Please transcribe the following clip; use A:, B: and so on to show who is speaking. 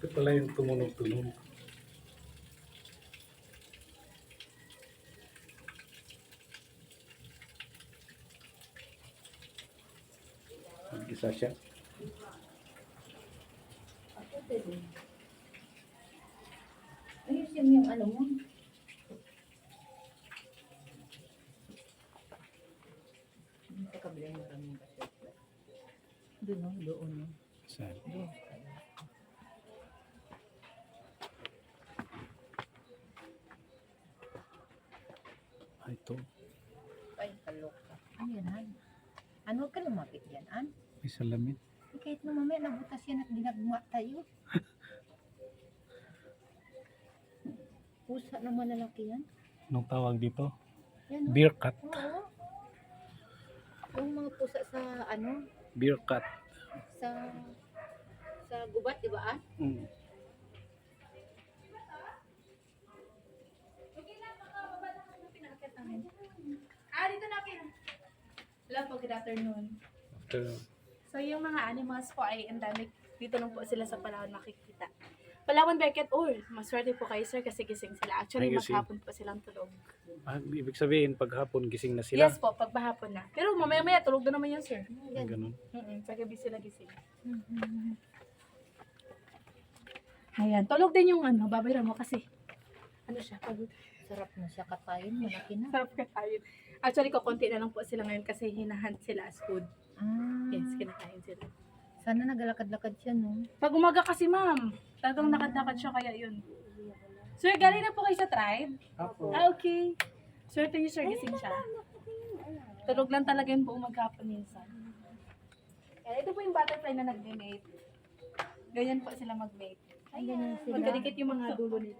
A: Ito pala yung tumunog-tunog. Isa siya.
B: Ayusin mo yung ano mo. Sa kabila yung maraming butterfly. Doon no, doon no.
A: Saan?
B: Doon.
A: Ito.
B: Ay, kaloka. Ano yan, Han? Ano ka lumapit yan, Han?
A: May salamin.
B: Kahit na mamaya nabutas yan at dinagma tayo. Pusa naman lalaki yan.
A: Anong tawag dito?
B: Yan, no?
A: Beer cat.
B: Oo. Yung mga pusa sa ano,
A: Beer cat.
B: sa gubat, di ba?
A: Mm.
C: Dito na kayo. Hello po, good afternoon.
A: After,
C: So, yung mga animals po ay endemic. Dito lang po sila sa Palawan makikita. Palawan Becket, maswerte po kayo sir kasi gising sila. Actually,
A: Ay, gising.
C: maghapon po silang tulog.
A: ibig sabihin, paghapon gising na sila.
C: Yes po, pagbahapon na. Pero mamaya-maya, tulog na naman yan sir.
A: Ganun.
C: Sa gabi sila gising. Ayan, tulog din yung ano, babayran mo kasi. Ano siya, pagod.
B: Sarap na siya katayin, malaki na.
C: Sarap ka tayo. Actually, kukunti na lang po sila ngayon kasi hinahunt sila as food. Yes, kinakain sila.
B: Sana nagalakad-lakad siya, no?
C: Pag umaga kasi ma'am, talagang nakad-nakad siya kaya yun. Sir, galing na po kayo sa tribe?
A: Apo.
C: Okay. Swerte niyo sir, gising siya. Tulog lang talaga yun buong maghapon minsan. Kaya ito po yung butterfly na nag-mate. Ganyan po sila mag-mate.
B: Ay, ganyan sila.
C: Magkadikit yung mga dulo nila.